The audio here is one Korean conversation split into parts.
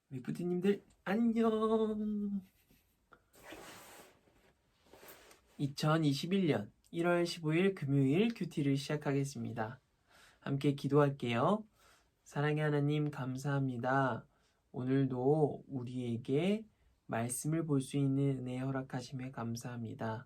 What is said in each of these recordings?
우리 부디님들 안녕. 2021년 1월 15일 금요일 큐티를 시작하겠습니다. 함께 기도할게요. 사랑의 하나님 감사합니다. 오늘도 우리에게 말씀을 볼 수 있는 은혜 허락하심에 감사합니다.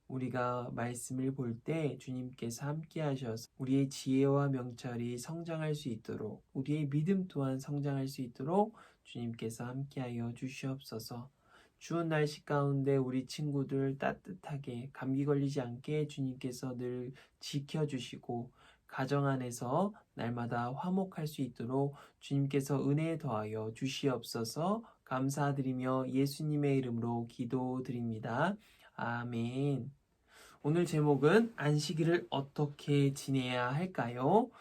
우리가 말씀을 볼 때 주님께서 함께 하셔서 우리의 지혜와 명철이 성장할 수 있도록, 우리의 믿음 또한 성장할 수 있도록 주님께서 함께하여 주시옵소서. 추운 날씨 가운데 우리 친구들 따뜻하게 감기 걸리지 않게 주님께서 늘 지켜주시고 가정 안에서 날마다 화목할 수 있도록 주님께서 은혜 더하여 주시옵소서. 감사드리며 예수님의 이름으로 기도드립니다. 아멘. 오늘 제목은 안식일을 어떻게 지내야 할까요?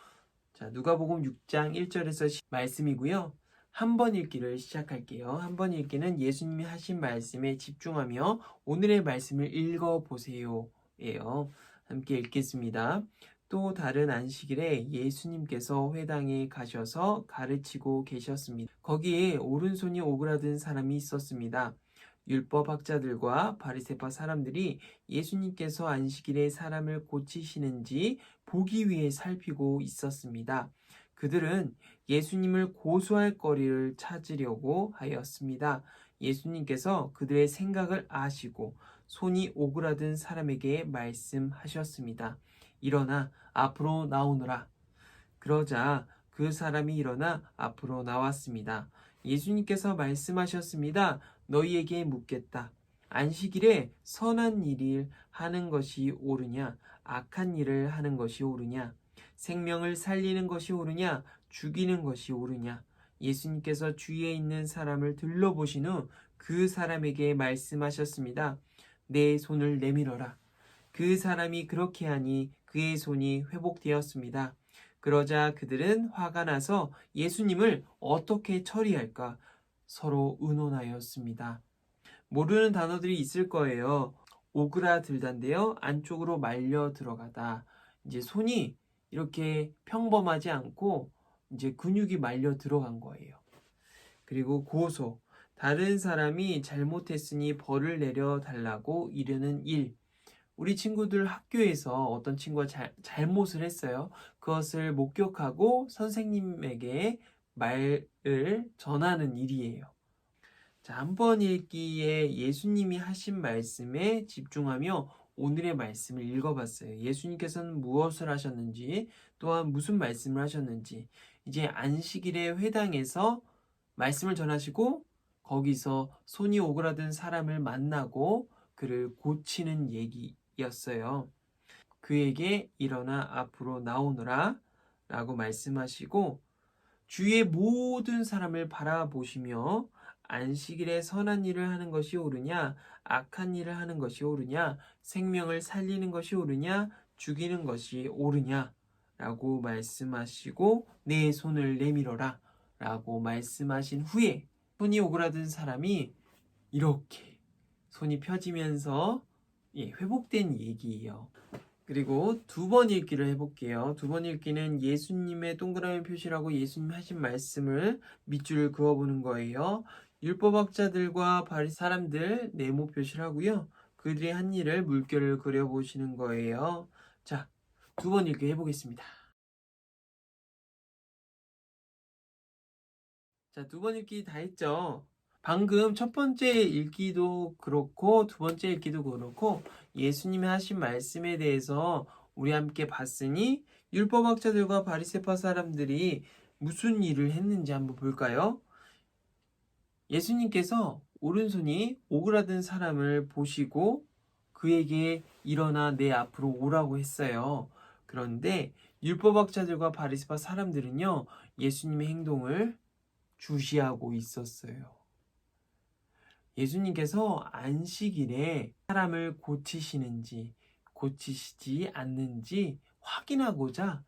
자, 누가복음 6장 1절에서 말씀이고요. 한 번 읽기를 시작할게요. 한 번 읽기는 예수님이 하신 말씀에 집중하며 오늘의 말씀을 읽어보세요. 예요. 함께 읽겠습니다. 또 다른 안식일에 예수님께서 회당에 가셔서 가르치고 계셨습니다. 거기에 오른손이 오그라든 사람이 있었습니다. 율법학자들과 바리새파 사람들이 예수님께서 안식일에 사람을 고치시는지 보기 위해 살피고 있었습니다. 그들은 예수님을 고소할 거리를 찾으려고 하였습니다. 예수님께서 그들의 생각을 아시고 손이 오그라든 사람에게 말씀하셨습니다. 일어나 앞으로 나오너라. 그러자 그 사람이 일어나 앞으로 나왔습니다. 예수님께서 말씀하셨습니다. 너희에게 묻겠다. 안식일에 선한 일을 하는 것이 옳으냐, 악한 일을 하는 것이 옳으냐, 생명을 살리는 것이 옳으냐, 죽이는 것이 옳으냐. 예수님께서 주위에 있는 사람을 둘러보신 후 그 사람에게 말씀하셨습니다. 내 손을 내밀어라. 그 사람이 그렇게 하니 그의 손이 회복되었습니다. 그러자 그들은 화가 나서 예수님을 어떻게 처리할까 서로 의논하였습니다. 모르는 단어들이 있을 거예요. 오그라들단데요. 안쪽으로 말려 들어가다. 이제 손이 이렇게 평범하지 않고 이제 근육이 말려 들어간 거예요. 그리고 고소. 다른 사람이 잘못했으니 벌을 내려 달라고 이르는 일. 우리 친구들 학교에서 어떤 친구가 잘못을 했어요. 그것을 목격하고 선생님에게 말을 전하는 일이에요. 자, 한 번 읽기에 예수님이 하신 말씀에 집중하며 오늘의 말씀을 읽어봤어요. 예수님께서는 무엇을 하셨는지, 또한 무슨 말씀을 하셨는지, 이제 안식일의 회당에서 말씀을 전하시고 거기서 손이 오그라든 사람을 만나고 그를 고치는 얘기였어요. 그에게 일어나 앞으로 나오너라 라고 말씀하시고 주위의 모든 사람을 바라보시며 안식일에 선한 일을 하는 것이 옳으냐, 악한 일을 하는 것이 옳으냐, 생명을 살리는 것이 옳으냐, 죽이는 것이 옳으냐 라고 말씀하시고 내 손을 내밀어라 라고 말씀하신 후에 손이 오그라든 사람이 이렇게 손이 펴지면서 회복된 얘기예요. 그리고 두 번 읽기를 해볼게요. 두 번 읽기는 예수님의 동그라미 표시라고 예수님 하신 말씀을 밑줄 그어보는 거예요. 율법학자들과 바리 사람들 네모 표시를 하고요. 그들이 한 일을 물결을 그려보시는 거예요. 자, 두 번 읽기 해보겠습니다. 자, 두 번 읽기 다 했죠? 방금 첫 번째 읽기도 그렇고 두 번째 읽기도 그렇고 예수님이 하신 말씀에 대해서 우리 함께 봤으니 율법학자들과 바리새파 사람들이 무슨 일을 했는지 한번 볼까요? 예수님께서 오른손이 오그라든 사람을 보시고 그에게 일어나 내 앞으로 오라고 했어요. 그런데 율법학자들과 바리새파 사람들은요, 예수님의 행동을 주시하고 있었어요. 예수님께서 안식일에 사람을 고치시는지 고치시지 않는지 확인하고자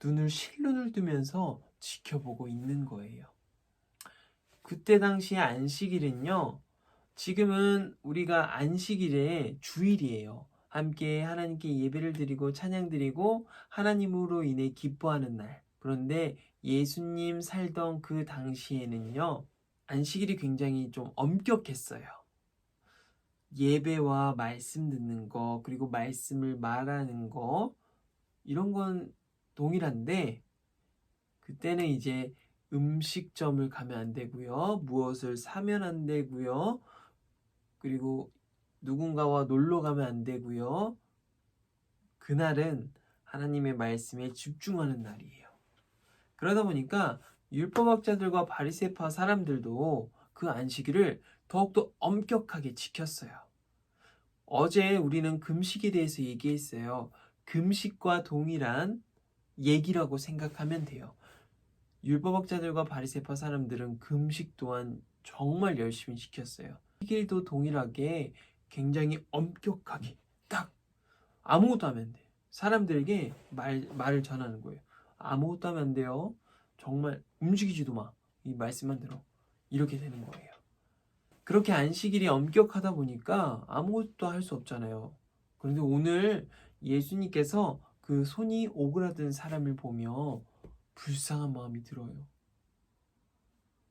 눈을 실눈을 뜨면서 지켜보고 있는 거예요. 그때 당시에 안식일은요, 지금은 우리가 안식일의 주일이에요. 함께 하나님께 예배를 드리고 찬양 드리고 하나님으로 인해 기뻐하는 날. 그런데 예수님 살던 그 당시에는요, 안식일이 굉장히 좀 엄격했어요. 예배와 말씀 듣는 거, 그리고 말씀을 말하는 거, 이런 건 동일한데, 그때는 이제 음식점을 가면 안 되고요. 무엇을 사면 안 되고요. 그리고 누군가와 놀러 가면 안 되고요. 그날은 하나님의 말씀에 집중하는 날이에요. 그러다 보니까 율법학자들과 바리새파 사람들도 그 안식일을 더욱더 엄격하게 지켰어요. 어제 우리는 금식에 대해서 얘기했어요. 금식과 동일한 얘기라고 생각하면 돼요. 율법학자들과 바리새파 사람들은 금식 또한 정말 열심히 지켰어요. 식일도 동일하게 굉장히 엄격하게 딱 아무것도 하면 안 돼요. 사람들에게 말을 전하는 거예요. 아무것도 하면 안 돼요. 정말 움직이지도 마. 이 말씀만 들어. 이렇게 되는 거예요. 그렇게 안식일이 엄격하다 보니까 아무것도 할 수 없잖아요. 그런데 오늘 예수님께서 그 손이 오그라든 사람을 보며 불쌍한 마음이 들어요.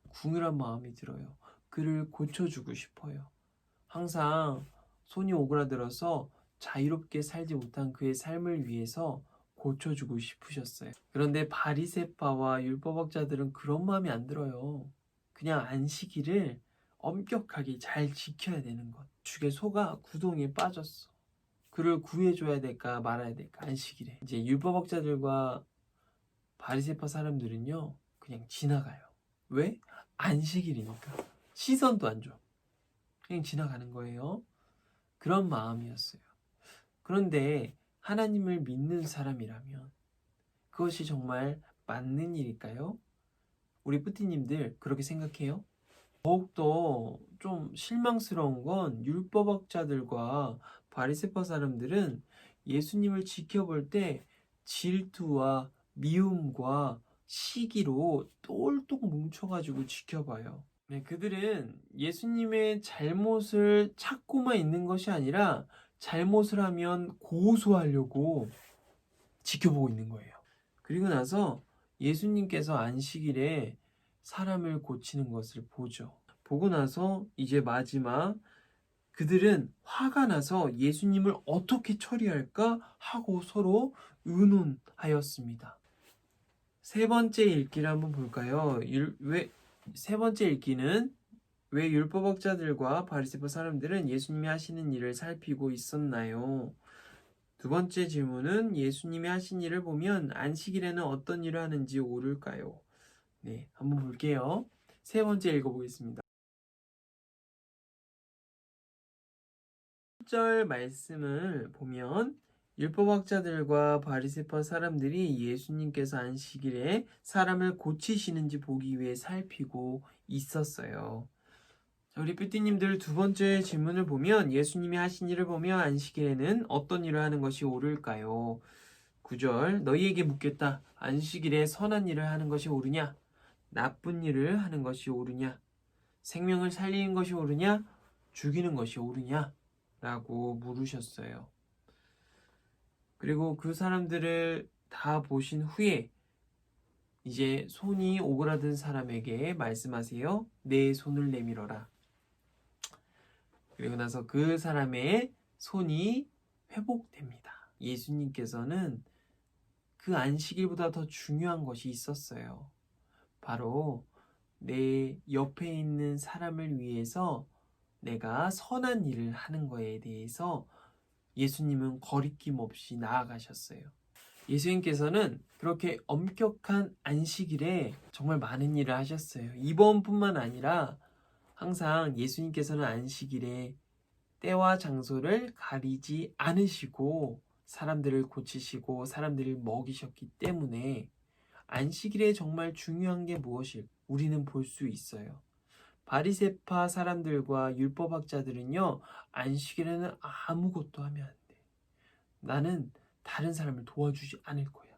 궁휼한 마음이 들어요. 그를 고쳐주고 싶어요. 항상 손이 오그라들어서 자유롭게 살지 못한 그의 삶을 위해서 고쳐주고 싶으셨어요. 그런데 바리새파와 율법학자들은 그런 마음이 안 들어요. 그냥 안식일을 엄격하게 잘 지켜야 되는 것. 죽의 소가 구덩이에 빠졌어. 그를 구해줘야 될까 말아야 될까 안식일에. 이제 율법학자들과 바리새파 사람들은요 그냥 지나가요. 왜? 안식일이니까. 시선도 안 줘. 그냥 지나가는 거예요. 그런 마음이었어요. 그런데 하나님을 믿는 사람이라면 그것이 정말 맞는 일일까요? 우리 뿌띠님들 그렇게 생각해요? 더욱더 좀 실망스러운 건 율법학자들과 바리새파 사람들은 예수님을 지켜볼 때 질투와 미움과 시기로 똘똘 뭉쳐가지고 지켜봐요. 네, 그들은 예수님의 잘못을 찾고만 있는 것이 아니라 잘못을 하면 고소하려고 지켜보고 있는 거예요. 그리고 나서 예수님께서 안식일에 사람을 고치는 것을 보죠. 보고 나서 이제 마지막 그들은 화가 나서 예수님을 어떻게 처리할까 하고 서로 의논하였습니다. 세 번째 읽기를 한번 볼까요? 세 번째 읽기는 왜 율법학자들과 바리새파 사람들은 예수님이 하시는 일을 살피고 있었나요? 두 번째 질문은 예수님이 하신 일을 보면 안식일에는 어떤 일을 하는지 옳을까요? 네, 한번 볼게요. 세 번째 읽어보겠습니다. 1절 말씀을 보면 율법학자들과 바리새파 사람들이 예수님께서 안식일에 사람을 고치시는지 보기 위해 살피고 있었어요. 우리 삐띠님들 두 번째 질문을 보면 예수님이 하신 일을 보며 안식일에는 어떤 일을 하는 것이 옳을까요? 9절 너희에게 묻겠다. 안식일에 선한 일을 하는 것이 옳으냐? 나쁜 일을 하는 것이 옳으냐? 생명을 살리는 것이 옳으냐? 죽이는 것이 옳으냐? 라고 물으셨어요. 그리고 그 사람들을 다 보신 후에 이제 손이 오그라든 사람에게 말씀하세요. 내 손을 내밀어라. 그리고 나서 그 사람의 손이 회복됩니다. 예수님께서는 그 안식일보다 더 중요한 것이 있었어요. 바로 내 옆에 있는 사람을 위해서 내가 선한 일을 하는 거에 대해서 예수님은 거리낌 없이 나아가셨어요. 예수님께서는 그렇게 엄격한 안식일에 정말 많은 일을 하셨어요. 이번뿐만 아니라 항상 예수님께서는 안식일에 때와 장소를 가리지 않으시고 사람들을 고치시고 사람들을 먹이셨기 때문에 안식일에 정말 중요한 게 무엇일까? 우리는 볼 수 있어요. 바리새파 사람들과 율법학자들은요, 안식일에는 아무것도 하면 안 돼. 나는 다른 사람을 도와주지 않을 거야.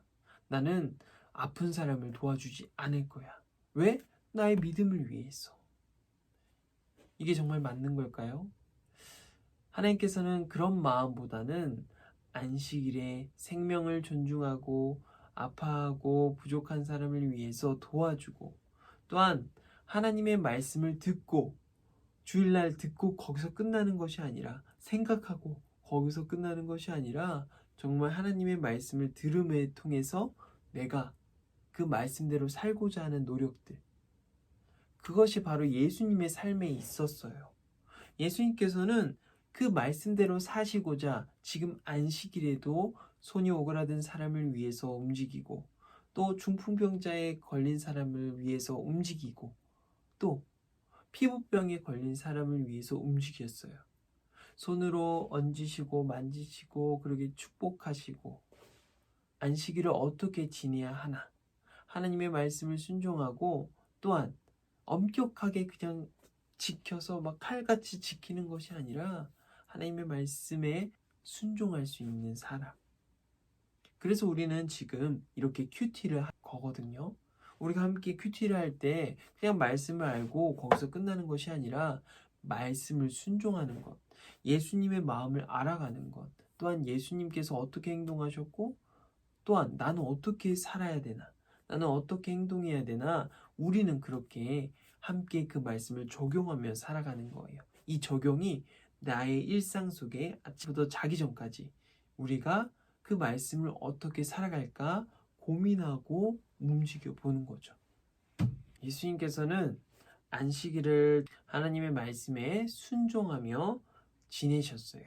나는 아픈 사람을 도와주지 않을 거야. 왜? 나의 믿음을 위해서. 이게 정말 맞는 걸까요? 하나님께서는 그런 마음보다는 안식일에 생명을 존중하고 아파하고 부족한 사람을 위해서 도와주고 또한 하나님의 말씀을 듣고 주일날 듣고 거기서 끝나는 것이 아니라 생각하고 거기서 끝나는 것이 아니라 정말 하나님의 말씀을 들음에 통해서 내가 그 말씀대로 살고자 하는 노력들, 그것이 바로 예수님의 삶에 있었어요. 예수님께서는 그 말씀대로 사시고자 지금 안식일에도 손이 오그라든 사람을 위해서 움직이고 또 중풍병자에 걸린 사람을 위해서 움직이고 또 피부병에 걸린 사람을 위해서 움직였어요. 손으로 얹으시고 만지시고 그렇게 축복하시고 안식일을 어떻게 지내야 하나, 하나님의 말씀을 순종하고 또한 엄격하게 그냥 지켜서 막 칼같이 지키는 것이 아니라 하나님의 말씀에 순종할 수 있는 사람. 그래서 우리는 지금 이렇게 큐티를 할 거거든요. 우리가 함께 큐티를 할 때 그냥 말씀을 알고 거기서 끝나는 것이 아니라 말씀을 순종하는 것, 예수님의 마음을 알아가는 것, 또한 예수님께서 어떻게 행동하셨고 또한 나는 어떻게 살아야 되나, 나는 어떻게 행동해야 되나, 우리는 그렇게 함께 그 말씀을 적용하며 살아가는 거예요. 이 적용이 나의 일상 속에 아침부터 자기 전까지 우리가 그 말씀을 어떻게 살아갈까 고민하고 움직여 보는 거죠. 예수님께서는 안식일을 하나님의 말씀에 순종하며 지내셨어요.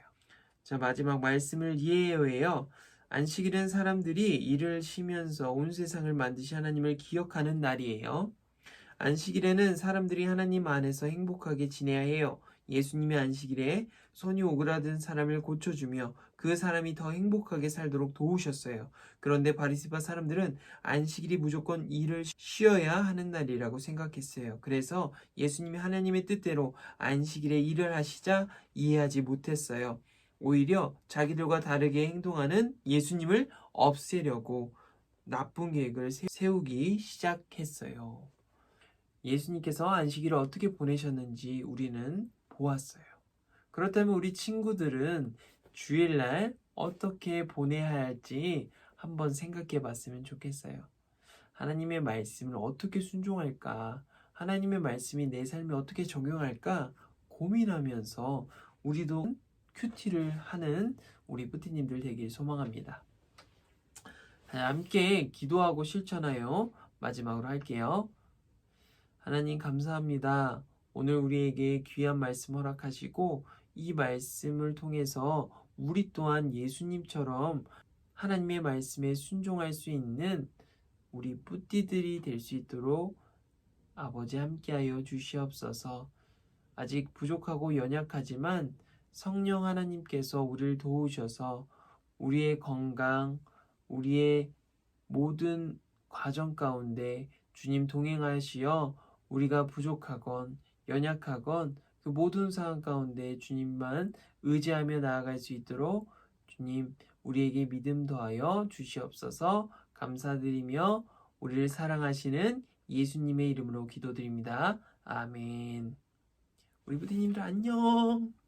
자, 마지막 말씀을 이해해요. 안식일은 사람들이 일을 쉬면서 온 세상을 만드신 하나님을 기억하는 날이에요. 안식일에는 사람들이 하나님 안에서 행복하게 지내야 해요. 예수님의 안식일에 손이 오그라든 사람을 고쳐주며 그 사람이 더 행복하게 살도록 도우셨어요. 그런데 바리새파 사람들은 안식일이 무조건 일을 쉬어야 하는 날이라고 생각했어요. 그래서 예수님이 하나님의 뜻대로 안식일에 일을 하시자 이해하지 못했어요. 오히려 자기들과 다르게 행동하는 예수님을 없애려고 나쁜 계획을 세우기 시작했어요. 예수님께서 안식일을 어떻게 보내셨는지 우리는 보았어요. 그렇다면 우리 친구들은 주일날 어떻게 보내야 할지 한번 생각해 봤으면 좋겠어요. 하나님의 말씀을 어떻게 순종할까? 하나님의 말씀이 내 삶에 어떻게 적용할까? 고민하면서 우리도 큐티를 하는 우리 뿌티님들 되길 소망합니다. 함께 기도하고 실천하여 마지막으로 할게요. 하나님 감사합니다. 오늘 우리에게 귀한 말씀 허락하시고 이 말씀을 통해서 우리 또한 예수님처럼 하나님의 말씀에 순종할 수 있는 우리 뿌띠들이 될 수 있도록 아버지 함께하여 주시옵소서. 아직 부족하고 연약하지만 성령 하나님께서 우리를 도우셔서 우리의 건강, 우리의 모든 과정 가운데 주님 동행하시어 우리가 부족하건 연약하건 그 모든 상황 가운데 주님만 의지하며 나아갈 수 있도록 주님 우리에게 믿음 더하여 주시옵소서. 감사드리며 우리를 사랑하시는 예수님의 이름으로 기도드립니다. 아멘. 우리 부디님들 안녕.